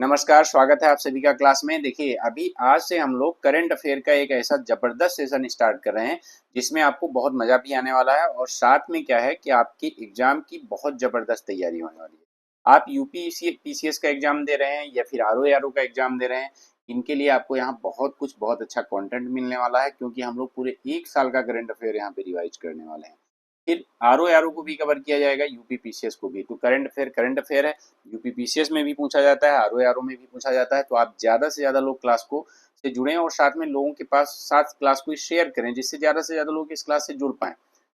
नमस्कार, स्वागत है आप सभी का क्लास में। देखिए, अभी आज से हम लोग करंट अफेयर का एक ऐसा जबरदस्त सेशन स्टार्ट कर रहे हैं जिसमें आपको बहुत मजा भी आने वाला है और साथ में क्या है कि आपकी एग्जाम की बहुत जबरदस्त तैयारी होने वाली है। आप यूपीएससी पीसीएस का एग्जाम दे रहे हैं या फिर आरओ का एग्जाम दे रहे हैं, इनके लिए आपको यहाँ बहुत अच्छा कंटेंट मिलने वाला है, क्योंकि हम लोग पूरे एक साल का करंट अफेयर यहाँ पे रिवाइज करने वाले हैं। फिर आरओ को भी कवर किया जाएगा, यूपी पीसीएस को भी। तो करंट अफेयर है, यूपी पीसीएस में भी पूछा जाता है, आरओ में भी पूछा जाता है। तो आप ज़्यादा से ज़्यादा लोग क्लास को से जुड़ें और साथ में लोगों के पास साथ क्लास को शेयर करें, जिससे ज़्यादा से ज़्यादा लोग इस क्लास से जुड़ पाएँ।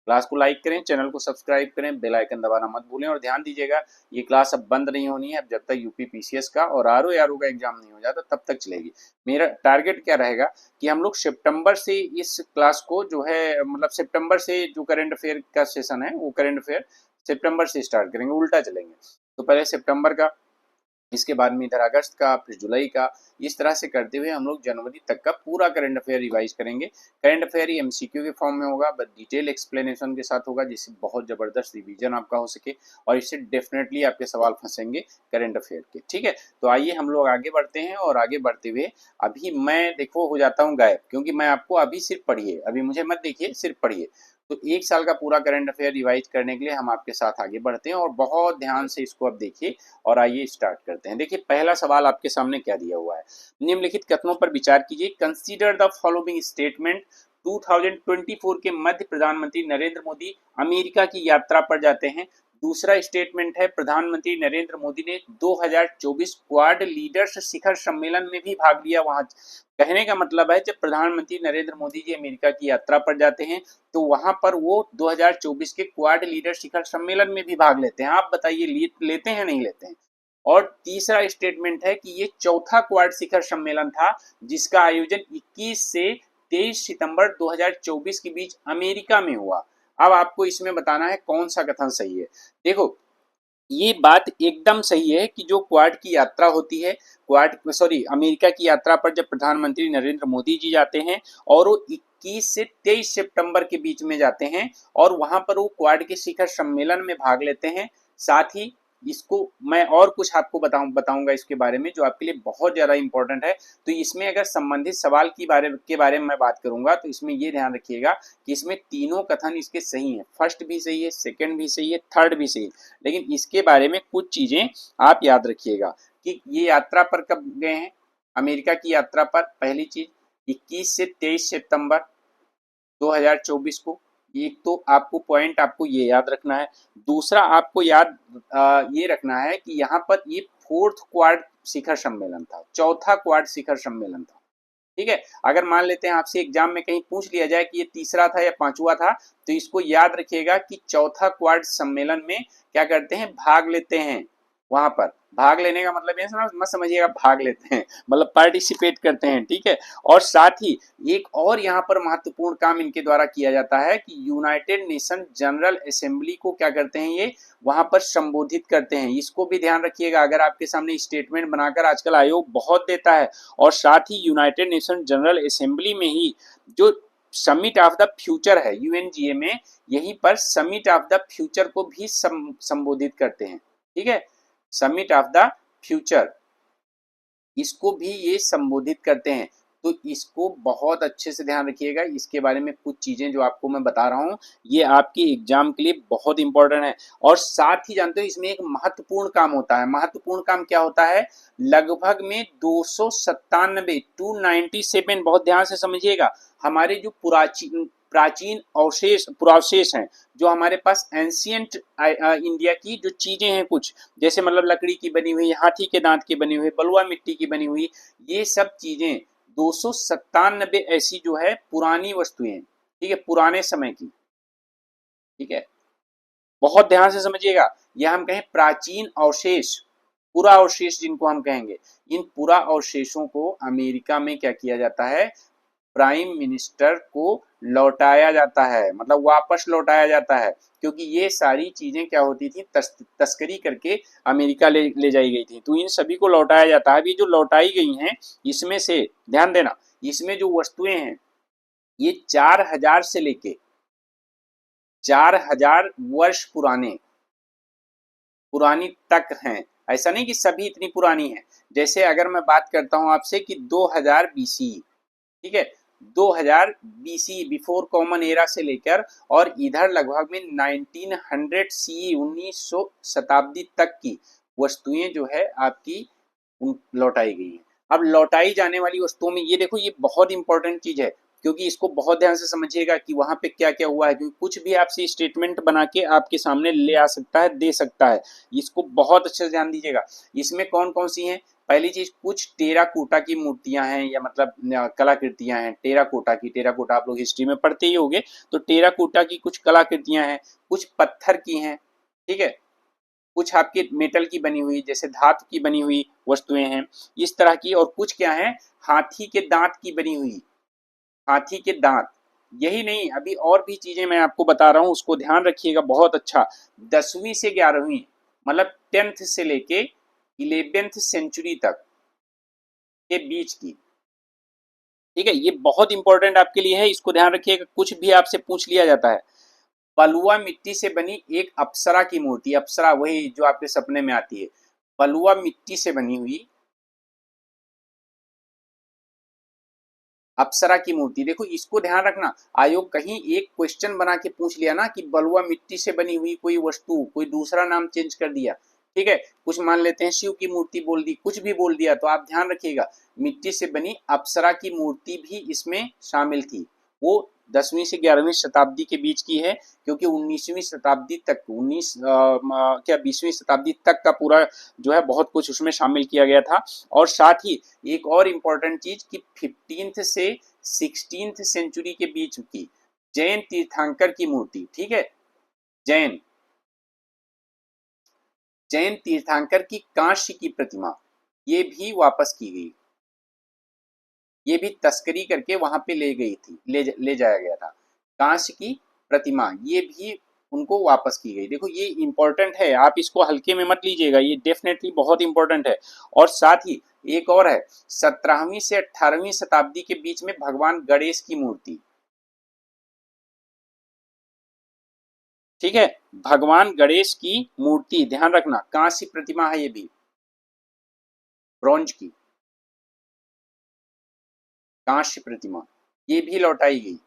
क्लास को लाइक करें, चैनल को सब्सक्राइब करें, बेल आइकन दबाना मत भूलें और ध्यान दीजिएगा, ये क्लास अब बंद नहीं होनी है। अब जब तक यूपी पीसीएस का और आरओ का एग्जाम नहीं हो जाता तब तक चलेगी। मेरा टारगेट क्या रहेगा कि हम लोग सितंबर से इस क्लास को जो है, मतलब सितंबर से जो करंट अफेयर का सेशन है वो करंट अफेयर सितंबर से स्टार्ट करेंगे, उल्टा चलेंगे। तो पहले सितंबर का, इसके बाद में इधर अगस्त का, फिर जुलाई का, इस तरह से करते हुए हम लोग जनवरी तक का पूरा करंट अफेयर रिवाइज करेंगे। करंट अफेयर एमसीक्यू के फॉर्म में होगा, बट डिटेल एक्सप्लेनेशन के साथ होगा, जिससे बहुत जबरदस्त रिवीजन आपका हो सके और इससे डेफिनेटली आपके सवाल फंसेंगे करंट अफेयर के। ठीक है, तो आइए हम लोग आगे बढ़ते हैं। और आगे बढ़ते हुए अभी मैं देखो हो जाता हूँ गायब, क्योंकि मैं आपको अभी सिर्फ पढ़िए, अभी मुझे मत देखिए, सिर्फ पढ़िए। तो एक साल का पूरा करंट अफेयर रिवाइज करने के लिए हम आपके साथ आगे बढ़ते हैं और बहुत ध्यान से इसको अब देखिए और आइए स्टार्ट करते हैं। देखिए, पहला सवाल आपके सामने क्या दिया हुआ है। निम्नलिखित कथनों पर विचार कीजिए। Consider the following statement. 2024 के मध्य प्रधानमंत्री नरेंद्र मोदी अमेरिका की यात्रा पर जाते हैं। दूसरा स्टेटमेंट है, प्रधानमंत्री नरेंद्र मोदी ने 2024 क्वाड लीडर्स शिखर सम्मेलन में भी भाग लिया। वहां कहने का मतलब है, जब प्रधानमंत्री नरेंद्र मोदी जी अमेरिका की यात्रा पर जाते हैं तो वहां पर वो 2024 के क्वाड लीडर शिखर सम्मेलन में भी भाग लेते हैं। आप बताइए, लेते हैं नहीं लेते हैं? और तीसरा स्टेटमेंट है कि ये चौथा क्वाड शिखर सम्मेलन था जिसका आयोजन 21 से 23 सितंबर 2024 के बीच अमेरिका में हुआ। अब आपको इसमें बताना है कौन सा कथन सही है। देखो, ये बात एकदम सही है कि जो क्वाड की यात्रा होती है, क्वाड सॉरी अमेरिका की यात्रा पर जब प्रधानमंत्री नरेंद्र मोदी जी जाते हैं और वो 21 से 23 सितंबर के बीच में जाते हैं और वहां पर वो क्वाड के शिखर सम्मेलन में भाग लेते हैं। साथ ही इसको मैं और कुछ आपको बताऊंगा इसके बारे में, जो आपके लिए बहुत ज्यादा इंपॉर्टेंट है। तो इसमें अगर संबंधित सवाल के बारे में मैं बात करूंगा तो इसमें ये ध्यान रखिएगा कि इसमें तीनों कथन इसके सही हैं। फर्स्ट भी सही है, सेकंड भी सही है, थर्ड भी सही है। लेकिन इसके बारे में कुछ चीजें आप याद रखिएगा कि ये यात्रा पर कब गए हैं। अमेरिका की यात्रा पर पहली चीज 21 से 23 सितंबर 2024 को, एक तो आपको पॉइंट आपको ये याद रखना है। दूसरा आपको याद ये रखना है कि यहाँ पर ये फोर्थ क्वाड शिखर सम्मेलन था, चौथा क्वाड शिखर सम्मेलन था। ठीक है, अगर मान लेते हैं आपसे एग्जाम में कहीं पूछ लिया जाए कि ये तीसरा था या पांचवा था, तो इसको याद रखिएगा कि चौथा क्वाड सम्मेलन में क्या करते हैं, भाग लेते हैं। वहां पर भाग लेने का मतलब ये मत समझिएगा भाग लेते हैं, मतलब पार्टिसिपेट करते हैं। ठीक है, और साथ ही एक और यहाँ पर महत्वपूर्ण काम इनके द्वारा किया जाता है कि यूनाइटेड नेशन जनरल असेंबली को क्या करते हैं, ये वहां पर संबोधित करते हैं। इसको भी ध्यान रखिएगा, अगर आपके सामने स्टेटमेंट बनाकर आजकल आयोग बहुत देता है। और साथ ही यूनाइटेड नेशन जनरल असेंबली में ही जो समिट ऑफ द फ्यूचर है यूएनजीए में, यहीं पर समिट ऑफ द फ्यूचर को भी संबोधित करते हैं। ठीक है, समिट ऑफ द फ्यूचर, इसको भी ये संबोधित करते हैं। तो इसको बहुत अच्छे से ध्यान रखिएगा। इसके बारे में कुछ चीजें जो आपको मैं बता रहा हूं, ये आपके एग्जाम के लिए बहुत इंपॉर्टेंट है। और साथ ही जानते हो इसमें एक महत्वपूर्ण काम होता है। महत्वपूर्ण काम क्या होता है, लगभग में 297 बहुत ध्यान से समझिएगा, हमारे जो प्राचीन पुरावशेष हैं, जो हमारे पास एंशियंट इंडिया की जो चीजें हैं कुछ, जैसे मतलब लकड़ी की बनी हुई, हाथी के दांत की बनी हुई, बलुआ मिट्टी की बनी हुई, ये सब चीजें 297 ऐसी जो है पुरानी वस्तुएं, ठीक है, पुराने समय की। ठीक है, बहुत ध्यान से समझिएगा, यह हम कहें प्राचीन अवशेष, पूरा अवशेष जिनको हम कहेंगे, इन पूरा अवशेषों को अमेरिका में क्या किया जाता है, प्राइम मिनिस्टर को लौटाया जाता है, मतलब वापस लौटाया जाता है। क्योंकि ये सारी चीजें क्या होती थी, तस्करी करके अमेरिका ले जाई गई थी, तो इन सभी को लौटाया जाता है। अभी जो लौटाई गई हैं इसमें से ध्यान देना, इसमें जो वस्तुएं हैं ये 4000 से लेके 4000 वर्ष पुरानी तक हैं। ऐसा नहीं कि सभी इतनी पुरानी है। जैसे अगर मैं बात करता हूं आपसे कि 2000 बीसी, ठीक है, 2000 बीसी बिफोर कॉमन एरा से लेकर और इधर लगभग में 1900 सी 1900 शताब्दी तक की वस्तुएं जो है आपकी लौटाई गई है। अब लौटाई जाने वाली वस्तुओं में ये देखो, ये बहुत इंपॉर्टेंट चीज है, क्योंकि इसको बहुत ध्यान से समझिएगा कि वहां पे क्या क्या हुआ है, क्योंकि कुछ भी आपसे स्टेटमेंट बना के आपके सामने ले आ सकता है, दे सकता है। इसको बहुत अच्छे से ध्यान दीजिएगा। इसमें कौन कौन सी हैं? पहली चीज, कुछ टेराकोटा की मूर्तियां हैं या मतलब कलाकृतियां हैं टेराकोटा की। टेराकोटा आप लोग हिस्ट्री में पढ़ते ही होंगे। तो टेराकोटा की कुछ कलाकृतियां हैं, कुछ पत्थर की हैं, ठीक है, कुछ आपके मेटल की बनी हुई जैसे धातु की बनी हुई वस्तुएं हैं इस तरह की, और कुछ क्या है, हाथी के दांत की बनी हुई, हाथी के दांत। यही नहीं, अभी और भी चीजें मैं आपको बता रहा हूं, उसको ध्यान रखिएगा बहुत अच्छा। 10वीं से 11वीं मतलब 10th से लेके 11th सेंचुरी तक के बीच की, ठीक है, ये बहुत इंपॉर्टेंट आपके लिए है, इसको ध्यान रखिएगा। कुछ भी आपसे पूछ लिया जाता है। बलुआ मिट्टी से बनी एक अप्सरा की मूर्ति, अप्सरा वही जो आपके सपने में आती है, बलुआ मिट्टी से बनी हुई अप्सरा की मूर्ति। देखो इसको ध्यान रखना, आयोग कहीं एक क्वेश्चन बना के पूछ लिया ना कि बलुआ मिट्टी से बनी हुई कोई वस्तु, कोई दूसरा नाम चेंज कर दिया, ठीक है, कुछ मान लेते हैं शिव की मूर्ति बोल दी, कुछ भी बोल दिया, तो आप ध्यान रखिएगा मिट्टी से बनी अप्सरा की मूर्ति भी इसमें शामिल थी। वो 10वीं से 11वीं शताब्दी के बीच की है, क्योंकि 19वीं शताब्दी तक 20वीं शताब्दी तक का पूरा जो है बहुत कुछ उसमें शामिल किया गया था। और साथ ही एक और इम्पोर्टेंट चीज कि 15th से 16th सेंचुरी के बीच की जैन तीर्थंकर की मूर्ति, ठीक है, जैन जैन तीर्थंकर की कांस्य की प्रतिमा, ये भी वापस की गई। ये भी तस्करी करके वहां पे ले गई थी, ले जाया गया था। कांस्य की प्रतिमा ये भी उनको वापस की गई। देखो ये इंपॉर्टेंट है, आप इसको हल्के में मत लीजिएगा, ये डेफिनेटली बहुत इंपॉर्टेंट है। और साथ ही एक और है, 17वीं से 18वीं शताब्दी के बीच में भगवान गणेश की मूर्ति, ठीक है, भगवान गणेश की मूर्ति ध्यान रखना, कांस्य प्रतिमा है, ये भी ब्रॉन्ज की कांस्य प्रतिमा, ये भी लौटाई गई।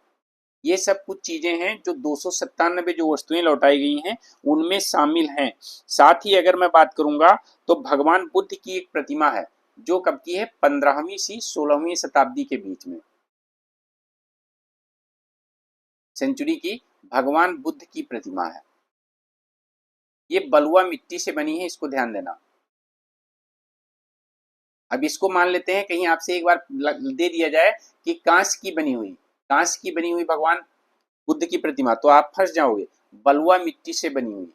ये सब कुछ चीजें हैं जो 297 जो वस्तुएं लौटाई गई हैं उनमें शामिल हैं। साथ ही अगर मैं बात करूंगा तो भगवान बुद्ध की एक प्रतिमा है जो कब की है, 15वीं से 16वीं शताब्दी के बीच में सेंचुरी की भगवान बुद्ध की प्रतिमा है। ये बलुआ मिट्टी से बनी है, इसको ध्यान देना। अब इसको मान लेते हैं कहीं आपसे एक बार दे दिया जाए कि कांच की बनी हुई, कांच की बनी हुई भगवान बुद्ध की प्रतिमा, तो आप फंस जाओगे। बलुआ मिट्टी से बनी हुई,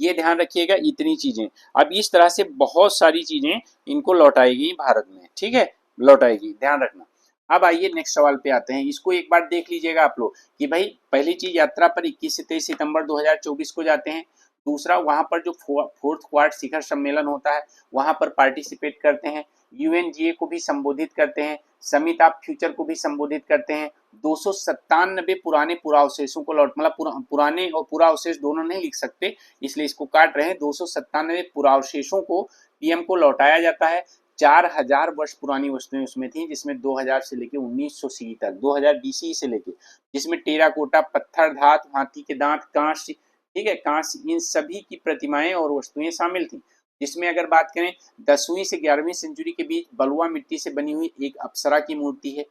ये ध्यान रखिएगा इतनी चीजें। अब इस तरह से बहुत सारी चीजें इनको लौटाएगी भारत में, ठीक है, लौटाएगी, ध्यान रखना। अब आइए नेक्स्ट सवाल पे आते हैं, इसको एक बार देख लीजिएगा आप लोग कि भाई पहली चीज, यात्रा पर 21 से 23 सितंबर 2024 को जाते हैं। दूसरा, वहां पर जो फोर्थ क्वाड शिखर सम्मेलन होता है वहां पर पार्टिसिपेट करते हैं। यूएनजीए को भी संबोधित करते हैं, समिट ऑफ फ्यूचर को भी संबोधित करते हैं। 297 पुराने पुरावशेषों को लौट, मतलब पुराने और पुरावशेष दोनों नहीं लिख सकते इसलिए इसको काट रहे हैं। 297 पुरावशेषों को पीएम को लौटाया जाता है। 4000 वर्ष पुरानी वस्तुएं उसमें थी, जिसमें 2000 से लेके 1900 सी तक, 2000 बीसी से लेके, जिसमें टेराकोटा, पत्थर, धातु, हाथी के दांत, कांस्य, ठीक है, कांस्य, इन सभी की प्रतिमाएं और वस्तुएं शामिल थी। जिसमें अगर बात करें 10वीं से 11वीं सेंचुरी के बीच बलुआ मिट्टी से बनी हुई एक अप्सरा की मूर्ति है।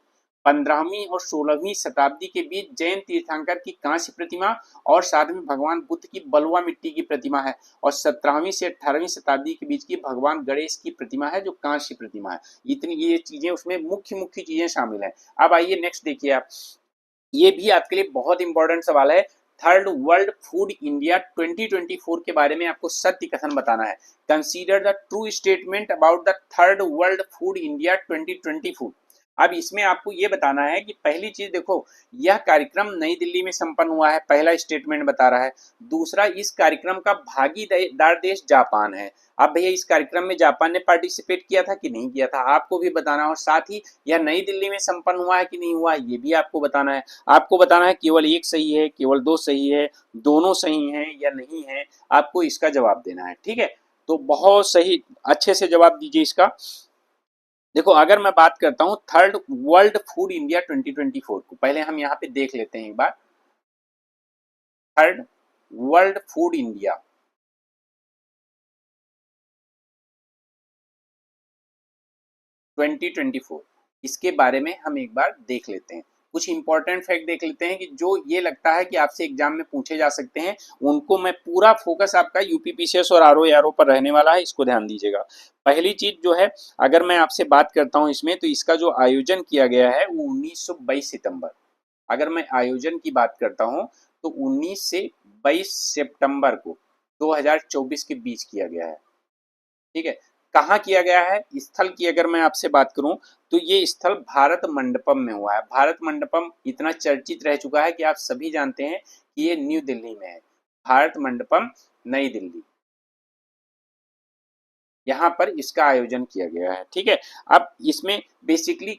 15वीं और 16वीं शताब्दी के बीच जैन तीर्थंकर की कांस्य प्रतिमा और साथ में भगवान बुद्ध की बलुआ मिट्टी की प्रतिमा है। और 17वीं से 18वीं शताब्दी के बीच की भगवान गणेश की प्रतिमा है जो कांस्य प्रतिमा है। इतनी ये चीजें उसमें मुख्य मुख्य चीजें शामिल है। अब आइए नेक्स्ट देखिए आप, ये भी आपके लिए बहुत इंपॉर्टेंट सवाल है। थर्ड वर्ल्ड फूड इंडिया 2024 के बारे में आपको सत्य कथन बताना है। Consider the true statement about the third world food India 2024। अब इसमें आपको ये बताना है कि पहली चीज देखो, यह कार्यक्रम नई दिल्ली में संपन्न हुआ है, पहला स्टेटमेंट बता रहा है। दूसरा, इस कार्यक्रम का भागीदार देश जापान है। अब भैया इस कार्यक्रम में जापान ने पार्टिसिपेट किया था कि नहीं किया था, आपको भी बताना है। और साथ ही यह नई दिल्ली में संपन्न हुआ है कि नहीं हुआ, ये भी आपको बताना है। आपको बताना है केवल एक सही है, केवल दो सही है, दोनों सही हैं या नहीं है, आपको इसका जवाब देना है, ठीक है। तो बहुत सही, अच्छे से जवाब दीजिए इसका। देखो अगर मैं बात करता हूँ थर्ड वर्ल्ड फूड इंडिया 2024 को, पहले हम यहाँ पे देख लेते हैं एक बार। थर्ड वर्ल्ड फूड इंडिया 2024, इसके बारे में हम एक बार देख लेते हैं। कुछ इंपॉर्टेंट फैक्ट देख लेते हैं कि जो ये लगता है कि आपसे एग्जाम में पूछे जा सकते हैं, उनको मैं पूरा फोकस आपका यूपीपीसीएस और आरओ पर रहने वाला है, इसको ध्यान दीजिएगा। पहली चीज जो है, अगर मैं आपसे बात करता हूं इसमें, तो इसका जो आयोजन किया गया है वो 1922 सितंबर, अगर मैं आयोजन की बात करता हूं तो 19 से 22 सितंबर को 2024 के बीच किया गया है। ठीक है, कहाँ किया गया है, स्थल की अगर मैं आपसे बात करूं तो ये स्थल भारत मंडपम में हुआ है। भारत मंडपम इतना चर्चित रह चुका है कि आप सभी जानते हैं कि ये न्यू दिल्ली में है। भारत मंडपम, नई दिल्ली, यहाँ पर इसका आयोजन किया गया है। ठीक है, अब इसमें बेसिकली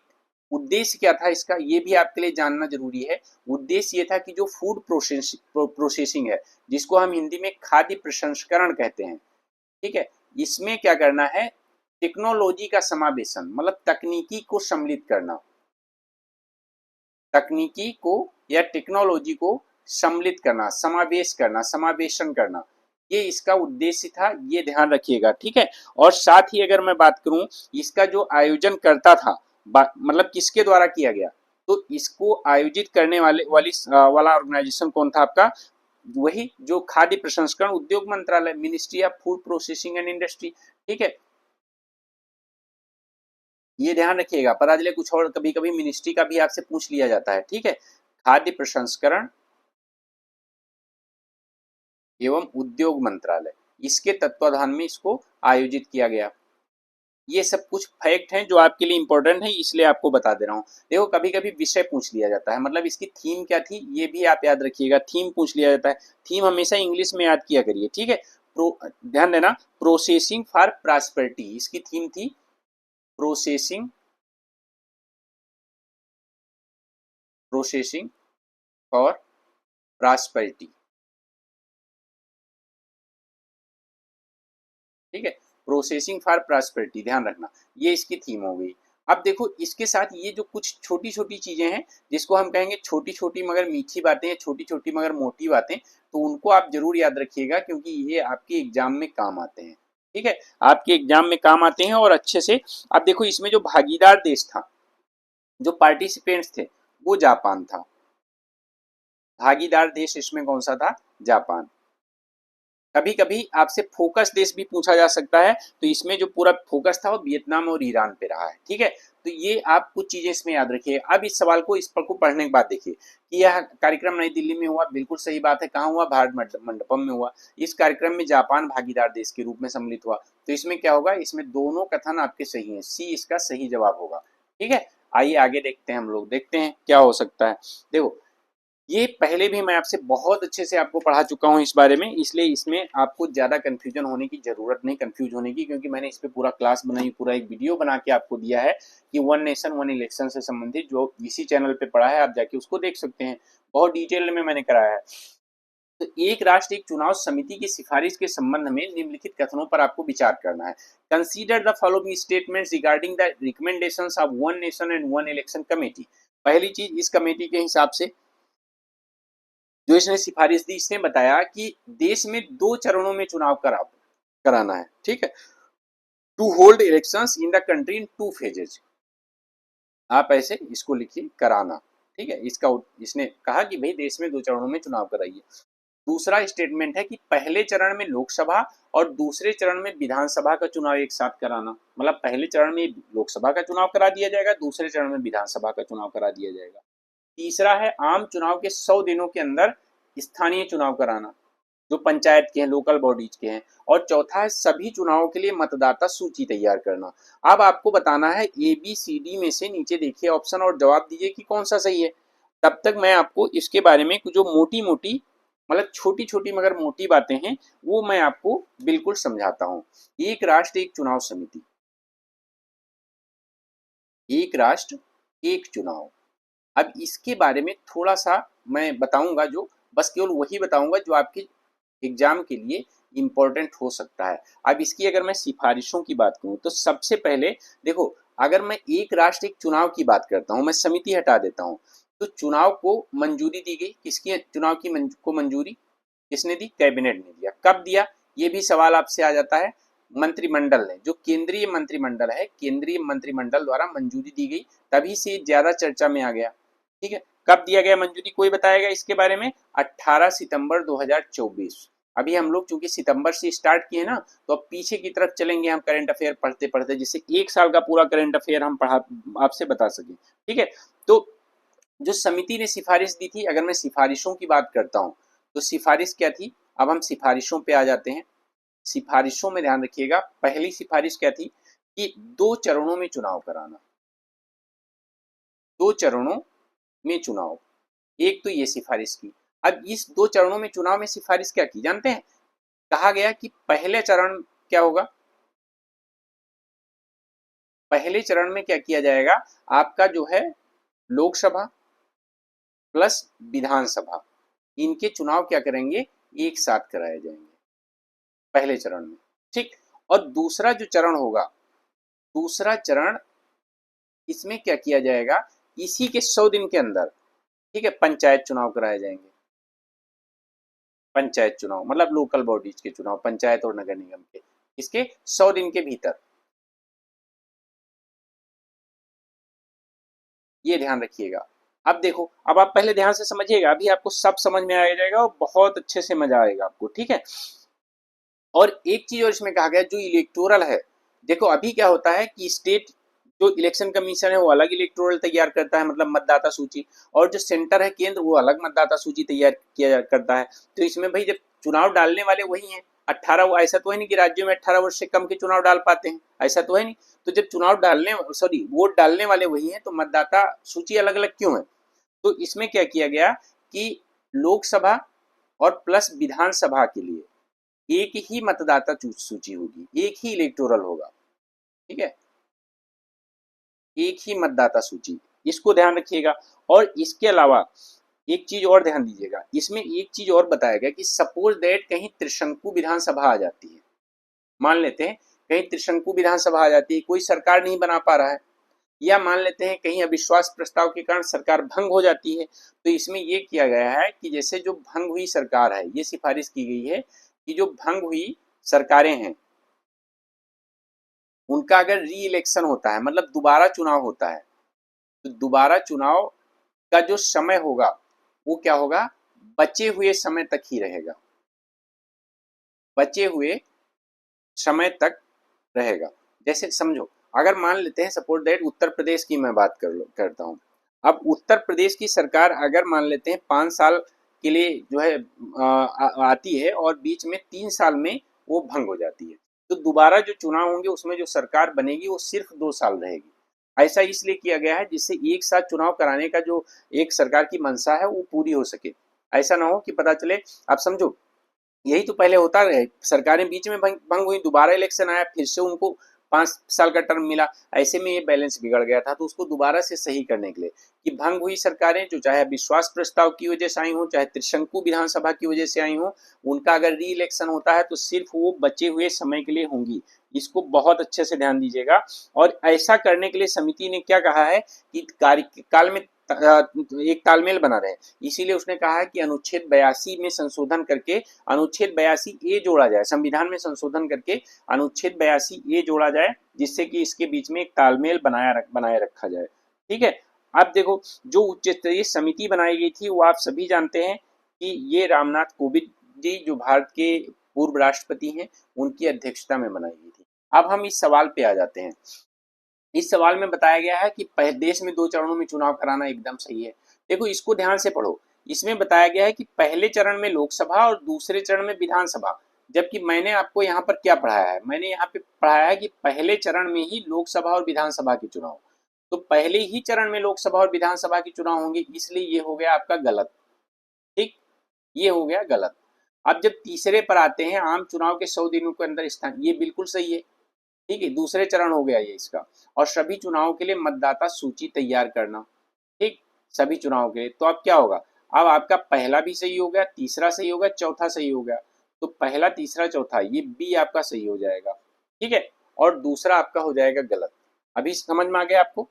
उद्देश्य क्या था इसका, ये भी आपके लिए जानना जरूरी है। उद्देश्य ये था कि जो फूड प्रोसेसिंग है, जिसको हम हिंदी में खाद्य प्रसंस्करण कहते हैं, ठीक है, इसमें क्या करना है, टेक्नोलॉजी का समावेशन, मतलब तकनीकी को सम्मिलित करना, तकनीकी को या टेक्नोलॉजी को सम्मिलित करना, समावेश करना, समावेशन करना, ये इसका उद्देश्य था, ये ध्यान रखिएगा। ठीक है, और साथ ही अगर मैं बात करूं, इसका जो आयोजन करता था, मतलब किसके द्वारा किया गया, तो इसको आयोजित करने वाला ऑर्गेनाइजेशन कौन था आपका, वही जो खाद्य प्रसंस्करण उद्योग मंत्रालय, ministry of food processing and industry. ठीक है, ये ध्यान रखिएगा, पता चले कुछ और, कभी कभी मिनिस्ट्री का भी आपसे पूछ लिया जाता है। ठीक है, खाद्य प्रसंस्करण एवं उद्योग मंत्रालय, इसके तत्वाधान में इसको आयोजित किया गया। ये सब कुछ फैक्ट हैं जो आपके लिए इंपॉर्टेंट है, इसलिए आपको बता दे रहा हूँ। देखो कभी कभी विषय पूछ लिया जाता है, मतलब इसकी थीम क्या थी ये भी आप याद रखिएगा, थीम पूछ लिया जाता है। थीम हमेशा इंग्लिश में याद किया करिए। ठीक है, ध्यान देना, प्रोसेसिंग फॉर प्रॉस्पेरिटी, इसकी थीम थी प्रोसेसिंग, प्रोसेसिंग फॉर प्रॉस्पेरिटी। ठीक है, प्रोसेसिंग फॉर प्रॉस्पेरिटी, ध्यान रखना, ये इसकी थीम हो गई। अब देखो इसके साथ ये जो कुछ छोटी छोटी चीजें हैं, जिसको हम कहेंगे छोटी छोटी मगर मीठी बातें, छोटी छोटी मगर मोटी बातें, तो उनको आप जरूर याद रखिएगा, क्योंकि ये आपके एग्जाम में काम आते हैं। ठीक है, आपके एग्जाम में काम आते हैं और अच्छे से। अब देखो इसमें जो भागीदार देश था, जो पार्टिसिपेंट्स थे, वो जापान था। भागीदार देश इसमें कौन सा था, जापान। कभी कभी आपसे फोकस देश भी पूछा जा सकता है, तो इसमें जो पूरा फोकस था वो वियतनाम और ईरान पे रहा है। ठीक है, तो ये आप कुछ चीजें इसमें याद रखिए। अब इस सवाल को, इस पर को पढ़ने के बाद देखिए कि यह कार्यक्रम नई दिल्ली में हुआ, बिल्कुल सही बात है। कहाँ हुआ, भारत मंडपम में हुआ। इस कार्यक्रम में जापान भागीदार देश के रूप में सम्मिलित हुआ, तो इसमें क्या होगा, इसमें दोनों कथन आपके सही है, सी इसका सही जवाब होगा। ठीक है, आइए आगे देखते हैं, हम लोग देखते हैं क्या हो सकता है। देखो ये पहले भी मैं आपसे बहुत अच्छे से आपको पढ़ा चुका हूँ इस बारे में, इसलिए इसमें आपको ज़्यादा कन्फ्यूजन होने की ज़रूरत नहीं, कन्फ्यूज होने की, क्योंकि मैंने इस पर पूरा क्लास बनाई, पूरा एक वीडियो बना के आपको दिया है कि वन नेशन वन इलेक्शन से संबंधित, जो इसी चैनल पे पढ़ा है, आप जाके उसको देख सकते हैं, बहुत डिटेल में मैंने कराया है। तो एक राष्ट्र एक चुनाव समिति की सिफारिश के संबंध में निम्नलिखित कथनों पर आपको विचार करना है। Consider the following statements regarding the recommendations of one nation and one election committee. पहली चीज, इस कमेटी के हिसाब से जो इसने सिफारिश दी, इसने बताया कि देश में 2 चरणों में चुनाव कराना है। ठीक है, to hold elections in the country in 2 phases, आप ऐसे इसको लिखिए, कराना। ठीक है, इसका इसने कहा कि भाई देश में 2 चरणों में चुनाव कराइए। दूसरा स्टेटमेंट है कि पहले चरण में लोकसभा और दूसरे चरण में विधानसभा का चुनाव एक साथ कराना, मतलब पहले चरण में लोकसभा का चुनाव करा दिया जाएगा, दूसरे चरण में विधानसभा का चुनाव करा दिया जाएगा। तीसरा है आम चुनाव के 100 दिनों के अंदर स्थानीय चुनाव कराना, जो पंचायत के हैं, लोकल बॉडीज के हैं। और चौथा है सभी चुनावों के लिए मतदाता सूची तैयार करना। अब आपको बताना है ए बी सी डी में से, नीचे देखिए ऑप्शन और जवाब दीजिए कि कौन सा सही है। तब तक मैं आपको इसके बारे में जो मोटी मोटी, मतलब छोटी छोटी मगर मोटी बातें हैं, वो मैं आपको बिल्कुल समझाता हूँ। एक राष्ट्र एक चुनाव समिति, एक राष्ट्र एक चुनाव। अब इसके बारे में थोड़ा सा मैं बताऊंगा, जो बस केवल वही बताऊंगा जो आपके एग्जाम के लिए इम्पोर्टेंट हो सकता है। अब इसकी अगर मैं सिफारिशों की बात करूं तो सबसे पहले देखो, अगर मैं एक राष्ट्र एक चुनाव की बात करता हूं, मैं समिति हटा देता हूं, तो चुनाव को मंजूरी दी गई, किसकी चुनाव की को मंजूरी किसने दी? कैबिनेट ने दिया। कब दिया? ये भी सवाल आपसे आ जाता है। मंत्रिमंडल ने, जो केंद्रीय मंत्रिमंडल है, केंद्रीय मंत्रिमंडल द्वारा मंजूरी दी गई, तभी से ज्यादा चर्चा में आ गया। ठीक है, कब दिया गया मंजूरी, कोई बताएगा इसके बारे में? 18 सितंबर 2024। अभी हम लोग चूंकि सितंबर से स्टार्ट किए ना, तो अब पीछे की तरफ चलेंगे हम करंट अफेयर पढ़ते पढ़ते, जिससे एक साल का पूरा करंट अफेयर हम पढ़ा आपसे बता सके। ठीक है, तो जो समिति ने सिफारिश दी थी, अगर मैं सिफारिशों की बात करता हूं तो सिफारिश क्या थी? अब हम सिफारिशों पे आ जाते हैं। सिफारिशों में ध्यान रखिएगा, पहली सिफारिश क्या थी कि 2 चरणों में चुनाव कराना। 2 चरणों में चुनाव, एक तो ये सिफारिश की। अब इस 2 चरणों में चुनाव में सिफारिश क्या की जानते हैं? कहा गया कि पहले चरण क्या होगा, पहले चरण में क्या किया जाएगा, आपका जो है लोकसभा प्लस विधानसभा, इनके चुनाव क्या करेंगे, एक साथ कराए जाएंगे पहले चरण में। ठीक, और दूसरा जो चरण होगा, दूसरा चरण, इसमें क्या किया जाएगा, इसी के 100 दिन के अंदर, ठीक है, पंचायत चुनाव कराए जाएंगे। पंचायत चुनाव मतलब लोकल बॉडीज के चुनाव, पंचायत और नगर निगम के, इसके 100 दिन के भीतर, ये ध्यान रखिएगा। अब देखो, अब आप पहले ध्यान से समझिएगा, अभी आपको सब समझ में आ जाएगा और बहुत अच्छे से मजा आएगा आपको। ठीक है, और एक चीज और इसमें कहा गया, जो इलेक्टोरल है, देखो अभी क्या होता है कि स्टेट जो इलेक्शन कमीशन है वो अलग इलेक्टोरल तैयार करता है, मतलब मतदाता सूची, और जो सेंटर है केंद्र, वो अलग मतदाता सूची तैयार किया करता है। तो इसमें भाई जब चुनाव डालने वाले वही हैं 18, वो ऐसा तो है नहीं कि राज्यों में 18 वर्ष से कम के चुनाव डाल पाते हैं, ऐसा तो है नहीं। तो जब चुनाव डालने, सॉरी, वोट डालने वाले वही हैं, तो मतदाता सूची अलग अलग क्यों है? तो इसमें क्या किया गया कि लोकसभा और प्लस विधानसभा के लिए एक ही मतदाता सूची होगी, एक ही इलेक्टोरल होगा। ठीक है, एक ही मतदाता सूची, इसको ध्यान रखिएगा। और इसके अलावा एक चीज और ध्यान दीजिएगा, इसमें एक चीज और बताया गया कि सपोज दैट कहीं त्रिशंकु विधानसभा आ जाती है, मान लेते हैं कहीं त्रिशंकु विधानसभा आ जाती है, कोई सरकार नहीं बना पा रहा है, या मान लेते हैं कहीं अविश्वास प्रस्ताव के कारण सरकार भंग हो जाती है, तो इसमें यह किया गया है कि जैसे जो भंग हुई सरकार है, ये सिफारिश की गई है कि जो भंग हुई सरकारें हैं, उनका अगर री इलेक्शन होता है, मतलब दोबारा चुनाव होता है, तो दोबारा चुनाव का जो समय होगा वो क्या होगा, बचे हुए समय तक ही रहेगा, बचे हुए समय तक रहेगा। जैसे समझो, अगर मान लेते हैं सपोज दैट उत्तर प्रदेश की मैं बात करता हूँ। अब उत्तर प्रदेश की सरकार अगर मान लेते हैं 5 साल के लिए जो है आती है, और बीच में 3 साल में वो भंग हो जाती है, तो दोबारा जो चुनाव होंगे उसमें जो सरकार बनेगी वो सिर्फ 2 साल रहेगी। ऐसा इसलिए किया गया है जिससे एक साथ चुनाव कराने का जो एक सरकार की मंशा है वो पूरी हो सके। ऐसा ना हो कि पता चले, आप समझो, यही तो पहले होता रहे, सरकारें बीच में भंग हुई, दोबारा इलेक्शन आया, फिर से उनको 5 साल का टर्म मिला, ऐसे में ये बैलेंस बिगड़ गया था। तो उसको दोबारा से सही करने के लिए कि भंग हुई सरकारें जो चाहे विश्वास प्रस्ताव की वजह से आई हो, चाहे त्रिशंकु विधानसभा की वजह से आई हो, उनका अगर री इलेक्शन होता है तो सिर्फ वो बचे हुए समय के लिए होंगी। इसको बहुत अच्छे से ध्यान दीजिएगा। और ऐसा करने के लिए समिति ने क्या कहा है कि कार्यकाल में एक तालमेल बना रहे, इसीलिए उसने कहा है कि अनुच्छेद 82 में संशोधन करके अनुच्छेद 82 ए जोड़ा जाए, संविधान में संशोधन करके अनुच्छेद 82 ए जोड़ा जाए, जिससे कि इसके बीच में एक तालमेल बनाए रखा जाए। ठीक है, अब देखो, जो उच्च स्तरीय समिति बनाई गई थी वो आप सभी जानते हैं कि ये रामनाथ कोविंद जी, जो भारत के पूर्व राष्ट्रपति हैं, उनकी अध्यक्षता में बनाई गई थी। अब हम इस सवाल पे आ जाते हैं। इस सवाल में बताया गया है कि देश में 2 चरणों में चुनाव कराना एकदम सही है। देखो, इसको ध्यान से पढ़ो। इसमें बताया गया है कि पहले चरण में लोकसभा और दूसरे चरण में विधानसभा, जबकि मैंने आपको यहाँ पर क्या पढ़ाया है, मैंने यहाँ पे पढ़ाया है कि पहले चरण में ही लोकसभा और विधानसभा के चुनाव, तो पहले ही चरण में लोकसभा और विधानसभा के चुनाव होंगे, इसलिए ये हो गया आपका गलत। ठीक, ये हो गया गलत। अब जब तीसरे पर आते हैं, आम चुनाव के 100 दिनों के अंदर स्थान, ये बिल्कुल सही है। ठीक है, दूसरे चरण हो गया ये इसका। और सभी चुनावों के लिए मतदाता सूची तैयार करना, ठीक, सभी चुनाव के लिए। तो अब क्या होगा, अब आपका पहला भी सही हो गया, तीसरा सही हो गया, चौथा सही हो गया। तो पहला, तीसरा, चौथा ये बी आपका सही हो जाएगा, ठीक है, और दूसरा आपका हो जाएगा गलत। अभी समझ में आ गया आपको?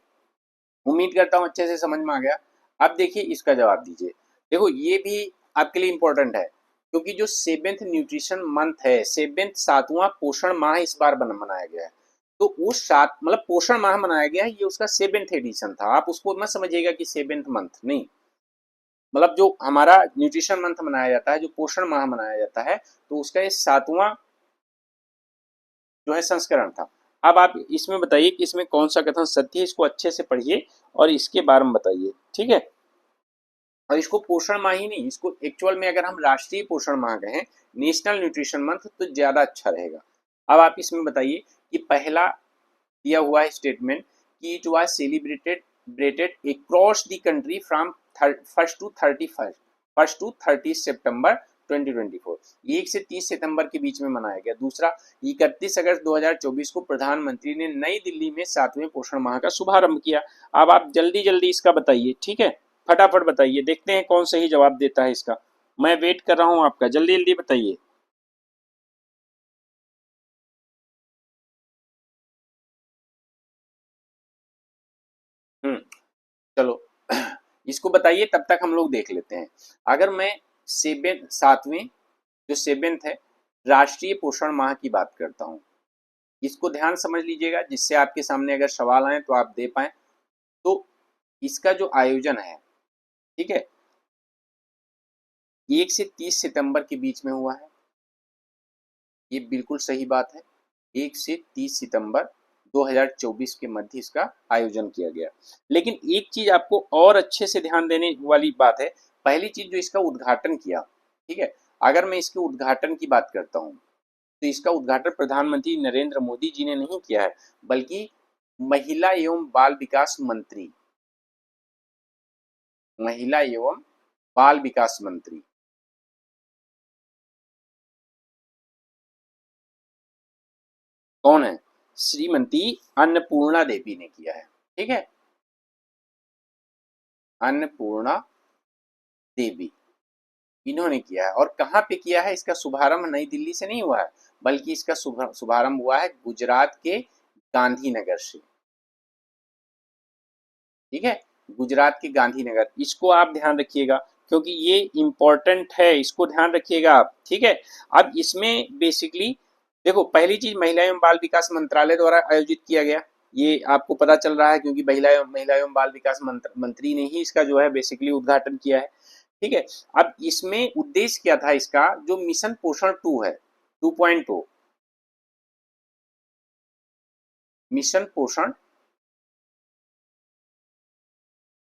उम्मीद करता हूँ अच्छे से समझ में आ गया। अब देखिए इसका जवाब दीजिए। देखो ये भी आपके लिए इम्पोर्टेंट है, क्योंकि जो सेवेंथ न्यूट्रिशन मंथ है, सेवेंथ, सातवां पोषण माह इस बार मनाया गया है। तो उस सात मतलब पोषण माह मनाया गया है, ये उसका सेवेंथ एडिशन था। आप उसको मत समझिएगा कि सेवेंथ मंथ नहीं, मतलब जो हमारा न्यूट्रिशन मंथ मनाया जाता है, जो पोषण माह मनाया जाता है, तो उसका ये सातवां जो है संस्करण था। अब आप इसमें बताइए कि इसमें कौन सा कथन सत्य है, इसको अच्छे से पढ़िए और इसके बारे में बताइए, ठीक है। और इसको पोषण माह ही नहीं, इसको एक्चुअल में अगर हम राष्ट्रीय पोषण माह कहें, नेशनल न्यूट्रिशन मंथ, तो ज्यादा अच्छा रहेगा। अब आप इसमें बताइए कि पहला दिया हुआ है स्टेटमेंट कि it was celebrated across the country from first to 30 September 2024, 1 से 30 सितंबर के बीच में मनाया गया। दूसरा, 31 अगस्त 2024 को प्रधानमंत्री ने नई दिल्ली में 7वें पोषण माह का शुभारंभ किया। अब आप जल्दी जल्दी इसका बताइए, ठीक है, फटाफट बताइए, देखते हैं कौन सही जवाब देता है इसका। मैं वेट कर रहा हूं आपका, जल्दी जल्दी बताइए। चलो इसको बताइए, तब तक हम लोग देख लेते हैं। अगर मैं सेवेंथ, सातवें, जो सेवेंथ है, राष्ट्रीय पोषण माह की बात करता हूँ, इसको ध्यान समझ लीजिएगा, जिससे आपके सामने अगर सवाल आए तो आप दे पाए। तो इसका जो आयोजन है, ठीक है, 1 से 30 सितंबर के बीच में हुआ है, ये बिल्कुल सही बात है। 1 से 30 सितंबर 2024 के मध्य इसका आयोजन किया गया। लेकिन एक चीज आपको और अच्छे से ध्यान देने वाली बात है। पहली चीज, जो इसका उद्घाटन किया, ठीक है, अगर मैं इसके उद्घाटन की बात करता हूँ, तो इसका उद्घाटन प्रधानमंत्री नरेंद्र मोदी जी ने नहीं किया है, बल्कि महिला एवं बाल विकास मंत्री, महिला एवं बाल विकास मंत्री कौन है? श्रीमती अन्नपूर्णा देवी ने किया है, ठीक है, अन्नपूर्णा देवी, इन्होंने किया है। और कहाँ पे किया है? इसका शुभारंभ नई दिल्ली से नहीं हुआ है, बल्कि इसका शुभारंभ हुआ है गुजरात के गांधीनगर से, ठीक है, गुजरात के गांधीनगर। इसको आप ध्यान रखिएगा, क्योंकि ये इंपॉर्टेंट है, इसको ध्यान रखिएगा आप, ठीक है। अब इसमें बेसिकली देखो, पहली चीज महिला एवं बाल विकास मंत्रालय द्वारा आयोजित किया गया, ये आपको पता चल रहा है, क्योंकि महिला एवं बाल विकास मंत्री ने ही इसका जो है बेसिकली उद्घाटन किया है, ठीक है। अब इसमें उद्देश्य क्या था इसका? जो मिशन पोषण 2 है, 2.0, मिशन पोषण,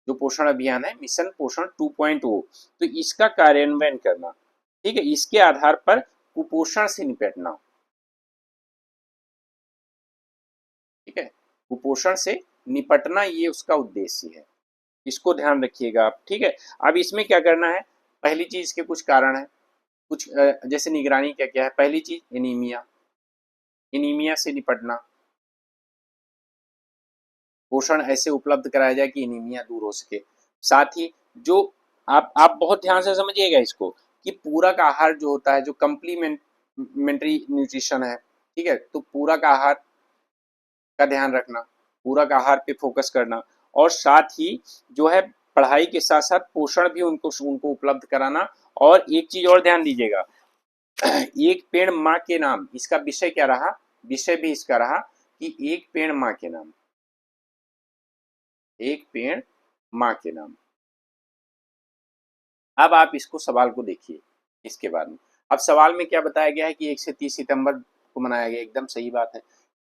जो पोषण अभियान है, मिशन पोषण 2.0, तो इसका कार्यान्वयन करना, ठीक है, इसके आधार पर कुपोषण से निपटना, ठीक है, कुपोषण से निपटना, ये उसका उद्देश्य है। इसको ध्यान रखिएगा आप, ठीक है। अब इसमें क्या करना है? पहली चीज, इसके कुछ कारण है, कुछ जैसे निगरानी क्या क्या है। पहली चीज, एनीमिया, एनीमिया से निपटना, पोषण ऐसे उपलब्ध कराया जाए कि एनीमिया दूर हो सके। साथ ही जो आप बहुत ध्यान से समझिएगा इसको, कि पूरक आहार जो होता है, जो कंप्लीमेंट्री न्यूट्रिशन है, ठीक है, तो पूरक आहार का ध्यान रखना, पूरक आहार पे फोकस करना, और साथ ही जो है पढ़ाई के साथ साथ पोषण भी उनको उनको उपलब्ध कराना। और एक चीज और ध्यान दीजिएगा, एक पेड़ माँ के नाम, इसका विषय क्या रहा? विषय भी इसका रहा कि एक पेड़ माँ के नाम, एक पेड़ माँ के नाम। अब आप इसको सवाल को देखिए इसके बाद में। अब सवाल में क्या बताया गया है कि 1 से 30 सितंबर को मनाया गया, एकदम सही बात है।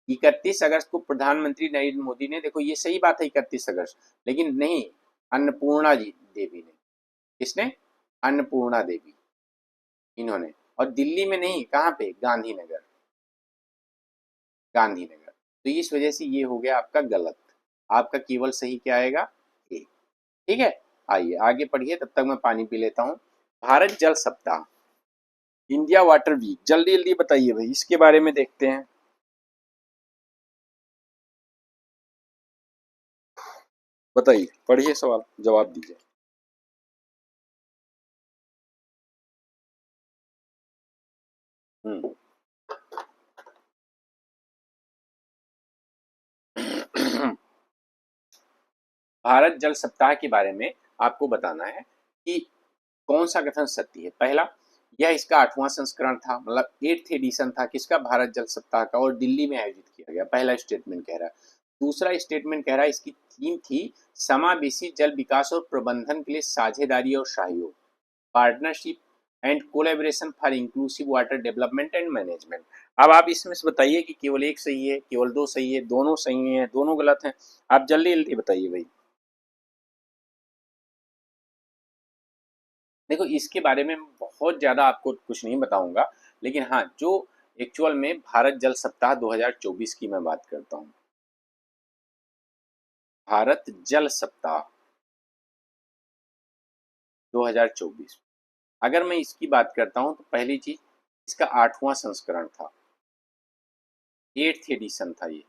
31 अगस्त को प्रधानमंत्री नरेंद्र मोदी ने, देखो ये सही बात है 31 अगस्त, लेकिन नहीं, अन्नपूर्णा जी देवी ने, किसने? अन्नपूर्णा देवी, इन्होंने। और दिल्ली में नहीं, कहाँ पे? गांधीनगर, गांधीनगर। तो इस वजह से ये हो गया आपका गलत। आपका केवल सही क्या आएगा? ए, ठीक है। आइए आगे पढ़िए, तब तक मैं पानी पी लेता हूँ। भारत जल सप्ताह, इंडिया वाटर वीक, जल्दी जल्दी बताइए भाई, इसके बारे में देखते हैं। बताइए, पढ़िए सवाल, जवाब दीजिए। भारत जल सप्ताह के बारे में आपको बताना है कि कौन सा कथन सत्य है। पहला, यह इसका 8वां संस्करण था, मतलब 8th एडिशन था किसका, भारत जल सप्ताह का, और दिल्ली में आयोजित किया गया। पहला स्टेटमेंट कह रहा है। दूसरा स्टेटमेंट कह रहा है इसकी थीम थी समावेशी जल विकास और प्रबंधन के लिए साझेदारी और सहयोग, partnership and collaboration for inclusive water development and management. अब आप इसमें से बताइए कि केवल एक सही है, केवल दो सही है, दोनों सही है, दोनों गलत हैं। आप जल्दी जल्दी बताइए भाई। देखो, इसके बारे में बहुत ज़्यादा आपको कुछ नहीं बताऊंगा, लेकिन हाँ, जो एक्चुअल में भारत जल सप्ताह 2024 की मैं बात करता हूँ। भारत जल सप्ताह 2024, अगर मैं इसकी बात करता हूँ तो पहली चीज, इसका 8वां संस्करण था, 8th एडिशन था ये,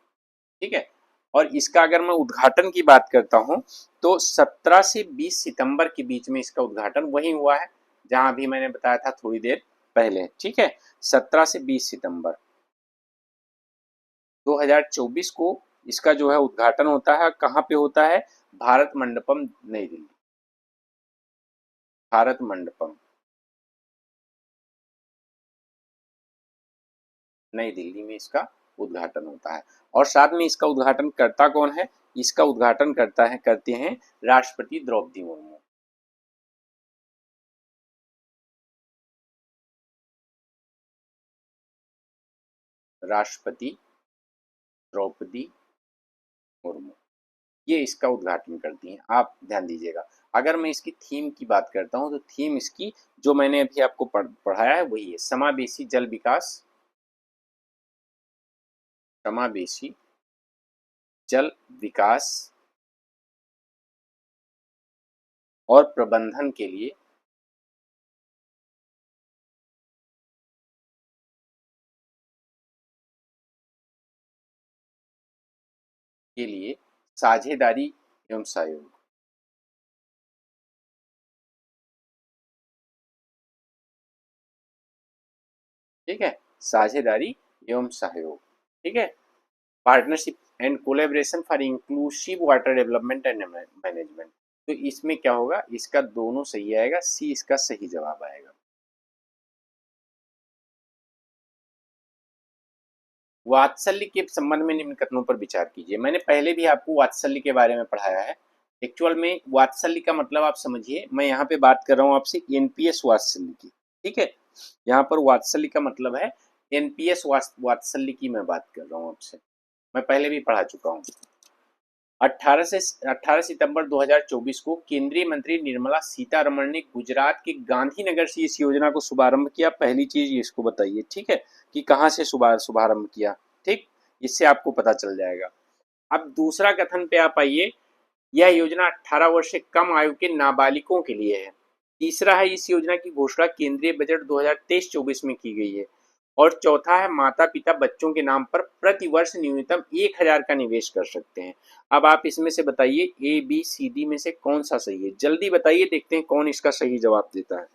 ठीक है। और इसका अगर मैं उद्घाटन की बात करता हूँ तो 17 से 20 सितंबर के बीच में इसका उद्घाटन वहीं हुआ है जहां भी मैंने बताया था थोड़ी देर पहले, ठीक है। 17 से 20 सितंबर 2024 को इसका जो है उद्घाटन होता है। कहाँ पे होता है? भारत मंडपम, नई दिल्ली। भारत मंडपम, नई दिल्ली में इसका उद्घाटन होता है। और साथ में इसका उद्घाटन करता कौन है? इसका उद्घाटन करते हैं राष्ट्रपति द्रौपदी मुर्मू। राष्ट्रपति द्रौपदी मुर्मू, ये इसका उद्घाटन करती हैं। आप ध्यान दीजिएगा। अगर मैं इसकी थीम की बात करता हूं तो थीम इसकी जो मैंने अभी आपको पढ़ाया है वही है, समावेशी जल विकास, समावेशी जल विकास और प्रबंधन के लिए साझेदारी एवं सहयोग, ठीक है, साझेदारी एवं सहयोग, ठीक है, partnership and collaboration for inclusive water development and management. तो इसमें क्या होगा? इसका दोनों सही आएगा, सी इसका सही जवाब आएगा। वात्सल्य के संबंध में निम्न कथनों पर विचार कीजिए। मैंने पहले भी आपको वात्सल्य के बारे में पढ़ाया है। एक्चुअल में वात्सल्य का मतलब आप समझिए, मैं यहाँ पे बात कर रहा हूँ आपसे एनपीएस वात्सल्य की, ठीक है। यहाँ पर वात्सल्य का मतलब है एनपीएस वात्सल्य की मैं बात कर रहा हूँ आपसे, मैं पहले भी पढ़ा चुका हूँ। 18 सितंबर 2024 को केंद्रीय मंत्री निर्मला सीतारमण ने गुजरात के गांधीनगर से इस योजना को शुभारंभ किया। पहली चीज इसको बताइए, ठीक है, कि कहाँ से शुभारंभ किया, ठीक, इससे आपको पता चल जाएगा। अब दूसरा कथन पे आप आइए, यह योजना 18 वर्ष से कम आयु के नाबालिगों के लिए है। तीसरा है, इस योजना की घोषणा केंद्रीय बजट 2023-24 में की गई है। और चौथा है, माता पिता बच्चों के नाम पर प्रति वर्ष न्यूनतम 1000 का निवेश कर सकते हैं। अब आप इसमें से बताइए ए बी सी डी में से कौन सा सही है, जल्दी बताइए, देखते हैं कौन इसका सही जवाब देता है।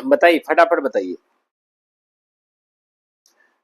बताइए, फटाफट बताइए।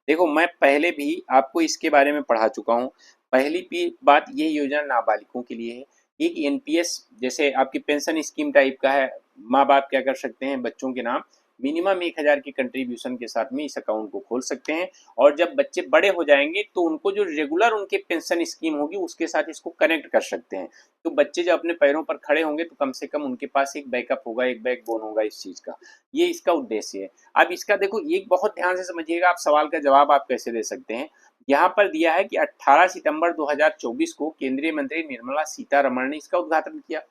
देखो, मैं पहले भी आपको इसके बारे में पढ़ा चुका हूँ। पहली बात, ये योजना नाबालिगों के लिए है। एक एनपीएस जैसे आपकी पेंशन स्कीम टाइप का है। माँ बाप क्या कर सकते हैं, बच्चों के नाम मिनिमम 1000 की कंट्रीब्यूशन के साथ में इस अकाउंट को खोल सकते हैं। और जब बच्चे बड़े हो जाएंगे तो उनको जो रेगुलर उनके पेंशन स्कीम होगी उसके साथ इसको कनेक्ट कर सकते हैं। तो बच्चे जब अपने पैरों पर खड़े होंगे तो कम से कम उनके पास एक बैकअप होगा, एक बैकबोन होगा इस चीज का। ये इसका उद्देश्य है। अब इसका देखो, एक बहुत ध्यान से समझिएगा, आप सवाल का जवाब आप कैसे दे सकते हैं। यहाँ पर दिया है कि 18 सितंबर 2024 को केंद्रीय मंत्री निर्मला सीतारमण ने इसका उद्घाटन किया,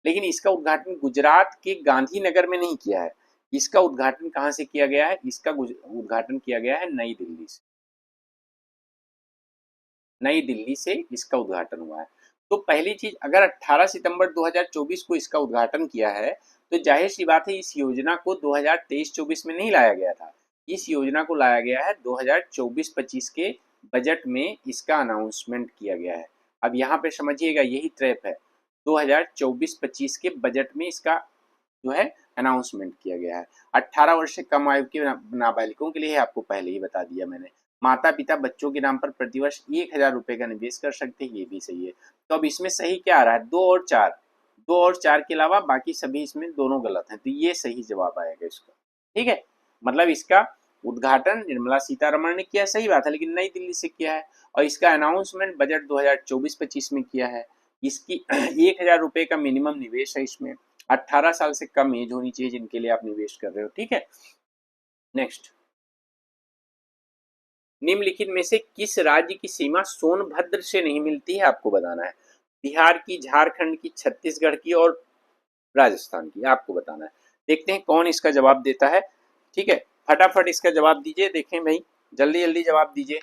लेकिन इसका उद्घाटन गुजरात के गांधीनगर में नहीं किया है। इसका उद्घाटन कहाँ से किया गया है? इसका उद्घाटन किया गया है नई दिल्ली से। नई दिल्ली से इसका उद्घाटन हुआ है। तो पहली चीज, अगर 18 सितंबर 2024 को इसका उद्घाटन किया है तो जाहिर सी बात है इस योजना को 2023-24 में नहीं लाया गया था। इस योजना को लाया गया है 2024-25 के बजट में, इसका अनाउंसमेंट किया गया है। अब यहाँ पे समझिएगा, यही ट्रैप है। 2024-25 के बजट में इसका जो है अनाउंसमेंट किया गया है। 18 वर्ष से कम आयु के नाबालिगों के लिए, आपको पहले ही बता दिया मैंने। माता पिता बच्चों के नाम पर प्रतिवर्ष 1,000 रुपए का निवेश कर सकते हैं, ये भी सही है। तो अब इसमें सही क्या आ रहा है, 2 और 4, 2 और 4 के अलावा बाकी सभी इसमें दोनों गलत हैं, तो ये सही जवाब आएगा इसका। ठीक है, मतलब इसका उद्घाटन निर्मला सीतारमण ने किया, सही बात है, लेकिन नई दिल्ली से किया है, और इसका अनाउंसमेंट बजट 2024-25 में किया है। इसकी 1,000 रुपए का मिनिमम निवेश है इसमें, 18 साल से कम एज होनी चाहिए जिनके लिए आप निवेश कर रहे हो। ठीक है, नेक्स्ट, निम्नलिखित में से किस राज्य की सीमा सोनभद्र से नहीं मिलती है, आपको बताना है। बिहार की, झारखंड की, छत्तीसगढ़ की और राजस्थान की, आपको बताना है। देखते हैं कौन इसका जवाब देता है। ठीक है, फटाफट इसका जवाब दीजिए, देखें भाई, जल्दी जल्दी जवाब दीजिए,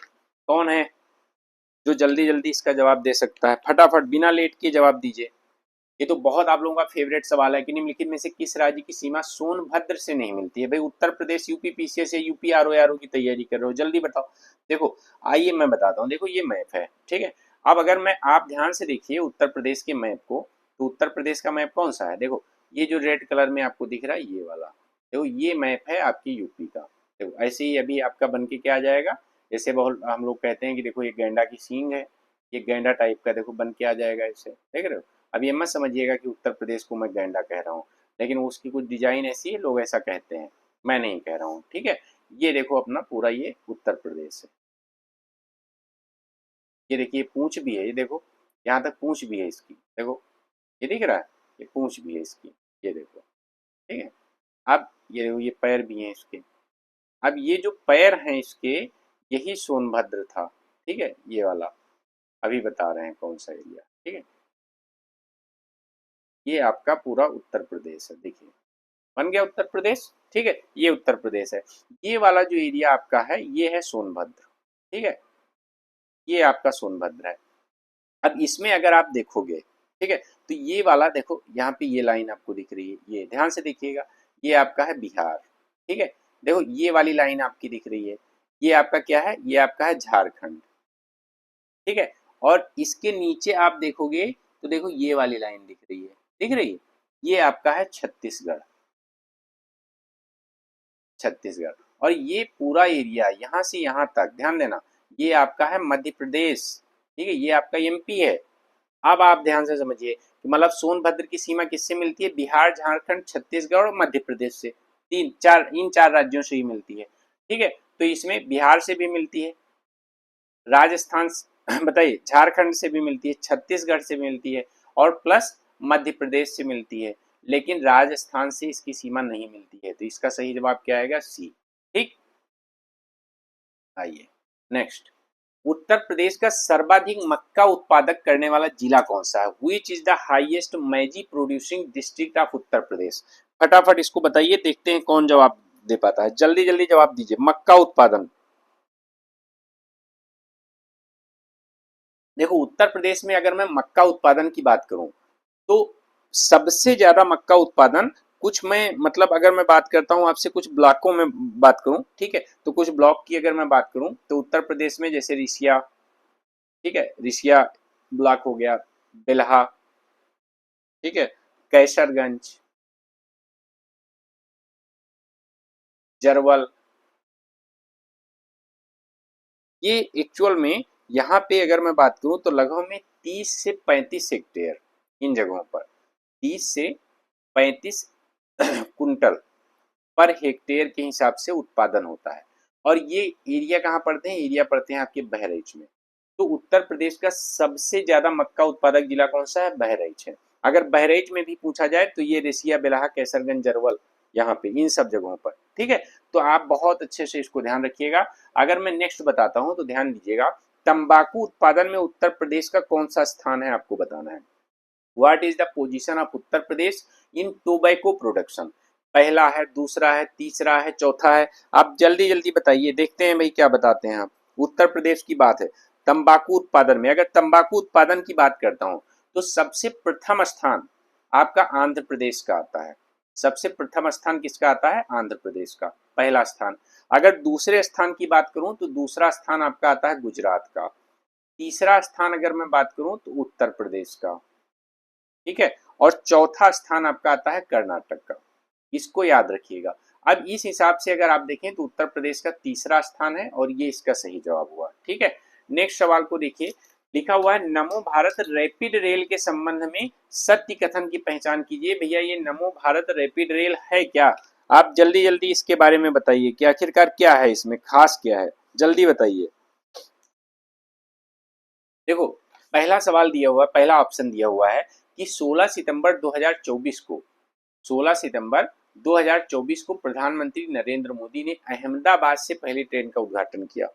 कौन है जो जल्दी जल्दी इसका जवाब दे सकता है, फटाफट बिना लेट के जवाब दीजिए। ये तो बहुत आप लोगों का फेवरेट सवाल है कि निम्नलिखित में से किस राज्य की सीमा सोनभद्र से नहीं मिलती है। भाई उत्तर प्रदेश, यूपी पीसीएस या यूपी आरओ की तैयारी कर रहे हो, जल्दी बताओ। देखो आइए मैं बताता हूँ, देखो ये मैप है, ठीक है। अब अगर मैं, आप ध्यान से देखिए उत्तर प्रदेश के मैप को, तो उत्तर प्रदेश का मैप कौन सा है, देखो ये जो रेड कलर में आपको दिख रहा है ये वाला, देखो ये मैप है आपकी यूपी का। देखो ऐसे ही अभी आपका बन के क्या आ जाएगा, जैसे बहुत हम लोग कहते हैं कि देखो ये गैंडा की सींग है, ये गैंडा टाइप का देखो बन के आ जाएगा ऐसे, देख रहे हो। अब ये मत समझिएगा कि उत्तर प्रदेश को मैं गैंडा कह रहा हूँ, लेकिन उसकी कुछ डिजाइन ऐसी है, लोग ऐसा कहते हैं, मैं नहीं कह रहा हूँ। ठीक है, ये देखो अपना पूरा ये उत्तर प्रदेश है, ये देखिए पूंछ भी है, ये देखो यहाँ तक पूंछ भी है इसकी, देखो ये दिख रहा है, ये पूंछ भी है इसकी, ये देखो। ठीक है, अब ये देखो ये पैर भी हैं इसके, अब ये जो पैर हैं इसके, यही सोनभद्र था। ठीक है, ये वाला अभी बता रहे हैं कौन सा एरिया। ठीक है, ये आपका पूरा उत्तर प्रदेश है, देखिए बन गया उत्तर प्रदेश। ठीक है, ये उत्तर प्रदेश है, ये वाला जो एरिया आपका है ये है सोनभद्र। ठीक है, ये आपका सोनभद्र है। अब इसमें अगर आप देखोगे, ठीक है, तो ये वाला देखो यहाँ पे ये लाइन आपको दिख रही है, ये ध्यान से देखिएगा, ये आपका है बिहार। ठीक है, देखो ये वाली लाइन आपकी दिख रही है, ये आपका क्या है, ये आपका है झारखंड। ठीक है, और इसके नीचे आप देखोगे तो देखो ये वाली लाइन दिख रही है, दिख रही है, ये आपका है छत्तीसगढ़, छत्तीसगढ़। और ये पूरा एरिया यहाँ से यहाँ तक ध्यान देना, ये आपका है मध्य प्रदेश। ठीक है, ये आपका एमपी है। अब आप ध्यान से समझिए कि मतलब सोनभद्र की सीमा किससे मिलती है, बिहार, झारखंड, छत्तीसगढ़ और मध्य प्रदेश से, तीन चार, इन चार राज्यों से ही मिलती है। ठीक है, तो इसमें बिहार से भी मिलती है, राजस्थान बताइए, झारखंड से भी मिलती है, छत्तीसगढ़ से मिलती है, और प्लस मध्य प्रदेश से मिलती है, लेकिन राजस्थान से इसकी सीमा नहीं मिलती है। तो इसका सही जवाब क्या आएगा, सी। ठीक, आइए नेक्स्ट, उत्तर प्रदेश का सर्वाधिक मक्का उत्पादक करने वाला जिला कौन सा है, which is the highest maize producing district of Uttar Pradesh. फटाफट इसको बताइए, देखते हैं कौन जवाब दे पाता है, जल्दी जल्दी जवाब दीजिए। मक्का उत्पादन, देखो उत्तर प्रदेश में अगर मैं मक्का उत्पादन की बात करूं तो सबसे ज्यादा मक्का उत्पादन, कुछ मैं मतलब अगर मैं बात करता हूं आपसे कुछ ब्लॉकों में बात करूं, ठीक है, तो कुछ ब्लॉक की अगर मैं बात करूं तो उत्तर प्रदेश में जैसे रिसिया, ठीक है, रिसिया ब्लॉक हो गया, बेल्हा, ठीक है, कैसरगंज, जरवल, ये एक्चुअल में यहाँ पे अगर मैं बात करूं तो लगभग में 30 से 35 हेक्टेयर इन जगहों पर, 30 से 35 कुंटल पर हेक्टेयर के हिसाब से उत्पादन होता है। और ये एरिया कहाँ पड़ते हैं, एरिया पड़ते हैं आपके बहराइच में। तो उत्तर प्रदेश का सबसे ज्यादा मक्का उत्पादक जिला कौन सा है, बहराइच है। अगर बहराइच में भी पूछा जाए तो ये रेसिया, बेलाहा, कैसरगंज, जरवल, यहाँ पे इन सब जगहों पर। ठीक है, तो आप बहुत अच्छे से इसको ध्यान रखिएगा। अगर मैं नेक्स्ट बताता हूँ तो ध्यान दीजिएगा, तंबाकू उत्पादन में उत्तर प्रदेश का कौन सा स्थान है, आपको बताना है। What is the position of Uttar Pradesh in tobacco production, पहला है, दूसरा है, तीसरा है, चौथा है, आप जल्दी जल्दी बताइए, देखते हैं भाई क्या बताते हैं आप। उत्तर प्रदेश की बात है, तंबाकू उत्पादन में अगर तंबाकू उत्पादन की बात करता हूं तो सबसे प्रथम स्थान आपका आंध्र प्रदेश का आता है। सबसे प्रथम स्थान किसका आता है, आंध्र प्रदेश का, पहला स्थान। अगर दूसरे स्थान की बात करूं तो दूसरा स्थान आपका आता है गुजरात का। तीसरा स्थान अगर मैं बात करूं तो उत्तर प्रदेश का, ठीक है, और चौथा स्थान आपका आता है कर्नाटक का। इसको याद रखिएगा। अब इस हिसाब से अगर आप देखें तो उत्तर प्रदेश का तीसरा स्थान है और ये इसका सही जवाब हुआ। ठीक है, नेक्स्ट सवाल को देखिए, लिखा हुआ है नमो भारत रैपिड रेल के संबंध में सत्य कथन की पहचान कीजिए। भैया ये नमो भारत रैपिड रेल है क्या? आप जल्दी जल्दी इसके बारे में बताइए कि आखिरकार क्या है, इसमें खास क्या है, जल्दी बताइए। देखो, पहला सवाल दिया हुआ है, पहला ऑप्शन दिया हुआ है कि 16 सितंबर 2024 को 16 सितंबर 2024 को प्रधानमंत्री नरेंद्र मोदी ने अहमदाबाद से पहली ट्रेन का उद्घाटन किया।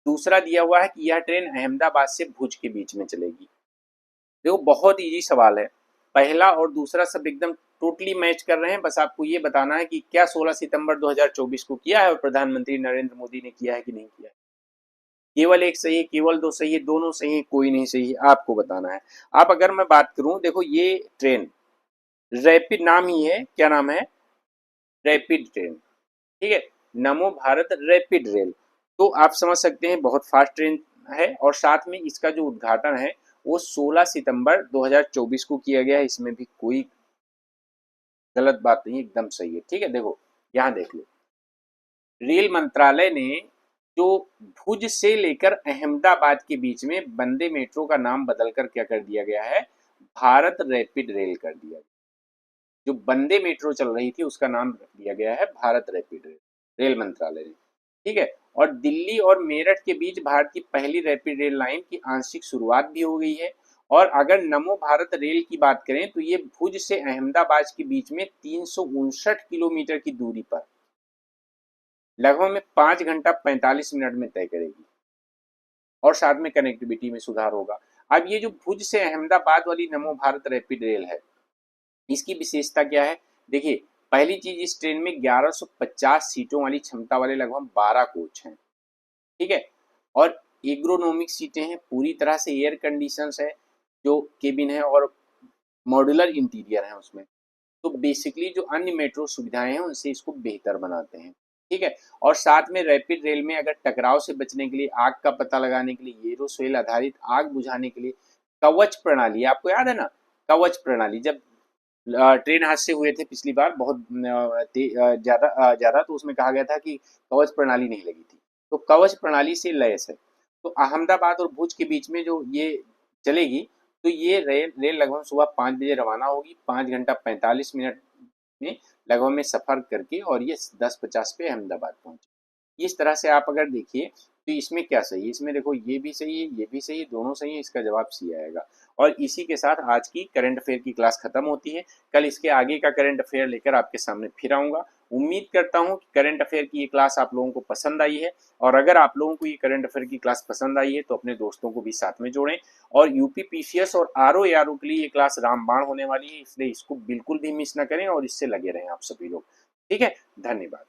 दूसरा दिया हुआ है कि यह ट्रेन अहमदाबाद से भुज के बीच में चलेगी। देखो बहुत इजी सवाल है, पहला और दूसरा सब एकदम टोटली मैच कर रहे हैं। बस आपको ये बताना है कि क्या 16 सितंबर 2024 को किया है और प्रधानमंत्री नरेंद्र मोदी ने किया है कि नहीं किया है। केवल एक सही है, केवल दो सही है, दोनों सही है, कोई नहीं सही है, आपको बताना है। आप अगर मैं बात करूं, देखो ये ट्रेन रैपिड नाम ही है, क्या नाम है? Rapid train. ठीक है, नमो भारत रैपिड रेल। तो आप समझ सकते हैं बहुत फास्ट ट्रेन है और साथ में इसका जो उद्घाटन है वो 16 सितंबर 2024 को किया गया है। इसमें भी कोई गलत बात नहीं, एकदम सही है। ठीक है, देखो यहाँ देख लो, रेल मंत्रालय ने जो भुज से लेकर अहमदाबाद के बीच में वंदे मेट्रो का नाम बदलकर क्या कर दिया गया है? भारत रैपिड रेल कर दिया। जो वंदे मेट्रो चल रही थी उसका नाम रख दिया गया है भारत रैपिड रेल, रेल मंत्रालय ने। ठीक है, और दिल्ली और मेरठ के बीच भारत की पहली रैपिड रेल लाइन की आंशिक शुरुआत भी हो गई है। और अगर नमो भारत रेल की बात करें तो ये भुज से अहमदाबाद के बीच में 359 किलोमीटर की दूरी पर लगभग में 5 घंटा 45 मिनट में तय करेगी और साथ में कनेक्टिविटी में सुधार होगा। अब ये जो भुज से अहमदाबाद वाली नमो भारत रैपिड रेल है, इसकी विशेषता क्या है? देखिए, पहली चीज, इस ट्रेन में 1150 सीटों वाली क्षमता वाले लगभग 12 कोच हैं। ठीक है, और एग्रोनॉमिक सीटें हैं, पूरी तरह से एयर कंडीशन है जो केबिन है, और मॉड्यूलर इंटीरियर है उसमें। तो बेसिकली जो अन्य मेट्रो सुविधाएं हैं उनसे इसको बेहतर बनाते हैं। ठीक है, और साथ में रैपिड रेल में अगर टकराव से बचने के लिए, आग का पता लगाने के लिए, एरोसोल आधारित आग बुझाने के लिए कवच प्रणाली, आपको याद है ना कवच प्रणाली? जब ट्रेन हादसे हुए थे पिछली बार बहुत ज्यादा, तो उसमें कहा गया था कि कवच प्रणाली नहीं लगी थी, तो कवच प्रणाली से लैस है। तो अहमदाबाद और भुज के बीच में जो ये चलेगी, तो ये रेल लगभग सुबह 5 बजे रवाना होगी, 5 घंटा 45 मिनट में लगभग में सफर करके, और ये 10:50 पे अहमदाबाद पहुंचे। इस तरह से आप अगर देखिए तो इसमें क्या सही है? इसमें देखो ये भी सही है, ये भी सही है, दोनों सही है, इसका जवाब सी आएगा। और इसी के साथ आज की करंट अफेयर की क्लास खत्म होती है। कल इसके आगे का करंट अफेयर लेकर आपके सामने फिर आऊंगा। उम्मीद करता हूं कि करंट अफेयर की ये क्लास आप लोगों को पसंद आई है, और अगर आप लोगों को ये करंट अफेयर की क्लास पसंद आई है तो अपने दोस्तों को भी साथ में जोड़ें। और यूपी पीसीएस और आरओ एआरओ के लिए ये क्लास रामबाण होने वाली है, इसलिए इसको बिल्कुल भी मिस ना करें और इससे लगे रहें आप सभी लोग। ठीक है, धन्यवाद।